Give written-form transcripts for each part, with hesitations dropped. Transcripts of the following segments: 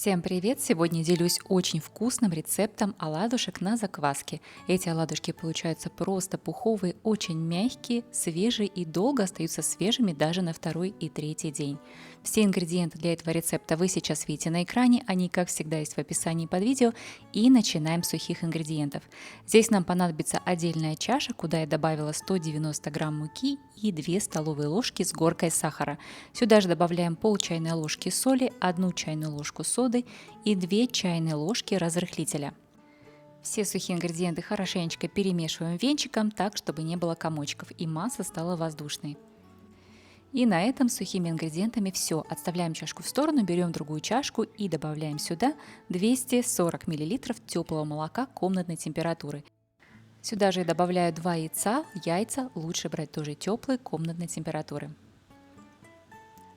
Всем привет! Сегодня делюсь очень вкусным рецептом оладушек на закваске. Эти оладушки получаются просто пуховые, очень мягкие, свежие и долго остаются свежими даже на второй и третий день. Все ингредиенты для этого рецепта вы сейчас видите на экране, они как всегда есть в описании под видео. И начинаем с сухих ингредиентов. Здесь нам понадобится отдельная чаша, куда я добавила 190 грамм муки и 2 столовые ложки с горкой сахара. Сюда же добавляем пол чайной ложки соли, 1 чайную ложку соды и 2 чайные ложки разрыхлителя. Все сухие ингредиенты хорошенечко перемешиваем венчиком так, чтобы не было комочков и масса стала воздушной. И на этом с сухими ингредиентами все. Отставляем чашку в сторону, берем другую чашку и добавляем сюда 240 мл теплого молока комнатной температуры. Сюда же я добавляю 2 яйца. Яйца лучше брать тоже теплые комнатной температуры.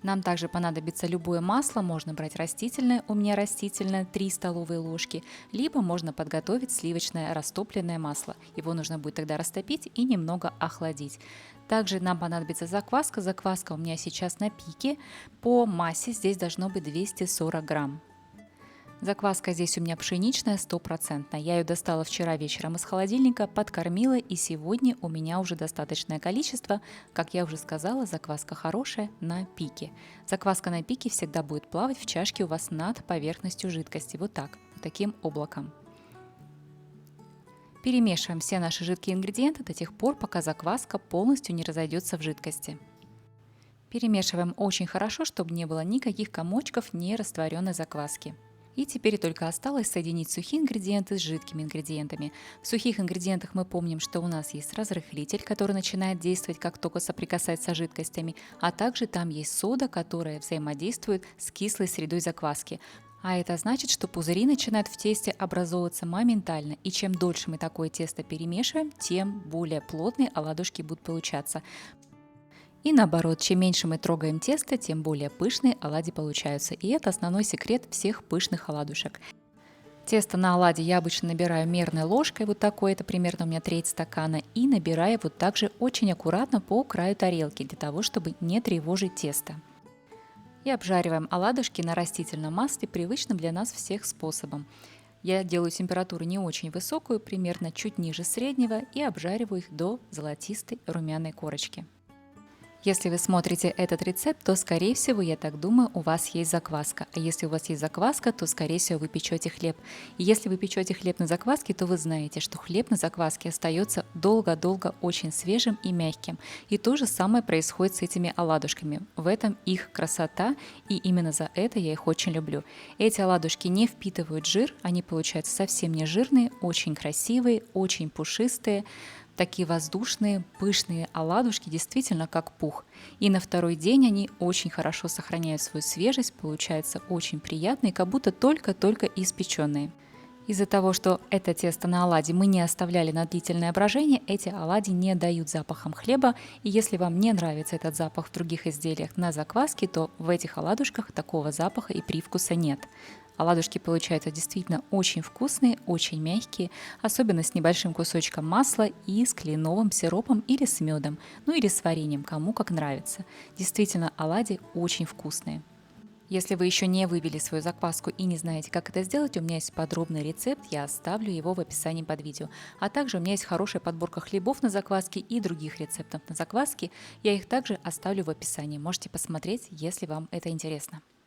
Нам также понадобится любое масло, можно брать растительное, у меня растительное 3 столовые ложки, либо можно подготовить сливочное растопленное масло. Его нужно будет тогда растопить и немного охладить. Также нам понадобится закваска. Закваска у меня сейчас на пике. По массе здесь должно быть 240 грамм. Закваска здесь у меня пшеничная, 100%. Я ее достала вчера вечером из холодильника, подкормила, и сегодня у меня уже достаточное количество. Как я уже сказала, закваска хорошая на пике. Закваска на пике всегда будет плавать в чашке у вас над поверхностью жидкости. Вот так, вот таким облаком. Перемешиваем все наши жидкие ингредиенты до тех пор, пока закваска полностью не разойдется в жидкости. Перемешиваем очень хорошо, чтобы не было никаких комочков нерастворенной закваски. И теперь только осталось соединить сухие ингредиенты с жидкими ингредиентами. В сухих ингредиентах мы помним, что у нас есть разрыхлитель, который начинает действовать, как только соприкасается с жидкостями, а также там есть сода, которая взаимодействует с кислой средой закваски. А это значит, что пузыри начинают в тесте образовываться моментально, и чем дольше мы такое тесто перемешиваем, тем более плотные оладушки будут получаться. И наоборот, чем меньше мы трогаем тесто, тем более пышные оладьи получаются. И это основной секрет всех пышных оладушек. Тесто на оладьи я обычно набираю мерной ложкой, вот такой, это примерно у меня треть стакана, и набираю вот так же очень аккуратно по краю тарелки, для того, чтобы не тревожить тесто. И обжариваем оладушки на растительном масле привычным для нас всех способом. Я делаю температуру не очень высокую, примерно чуть ниже среднего, и обжариваю их до золотистой румяной корочки. Если вы смотрите этот рецепт, то, скорее всего, я так думаю, у вас есть закваска. А если у вас есть закваска, то, скорее всего, вы печете хлеб. И если вы печете хлеб на закваске, то вы знаете, что хлеб на закваске остается долго-долго очень свежим и мягким. И то же самое происходит с этими оладушками. В этом их красота, и именно за это я их очень люблю. Эти оладушки не впитывают жир, они получаются совсем не жирные, очень красивые, очень пушистые. Такие воздушные, пышные оладушки, действительно как пух. И на второй день они очень хорошо сохраняют свою свежесть, получаются очень приятные, как будто только-только испеченные. Из-за того, что это тесто на оладьи мы не оставляли на длительное брожение, эти оладьи не дают запахом хлеба. И если вам не нравится этот запах в других изделиях на закваске, то в этих оладушках такого запаха и привкуса нет. Оладушки получаются действительно очень вкусные, очень мягкие, особенно с небольшим кусочком масла и с кленовым сиропом или с медом, ну или с вареньем, кому как нравится. Действительно, оладьи очень вкусные. Если вы еще не вывели свою закваску и не знаете, как это сделать, у меня есть подробный рецепт, я оставлю его в описании под видео. А также у меня есть хорошая подборка хлебов на закваске и других рецептов на закваске, я их также оставлю в описании, можете посмотреть, если вам это интересно.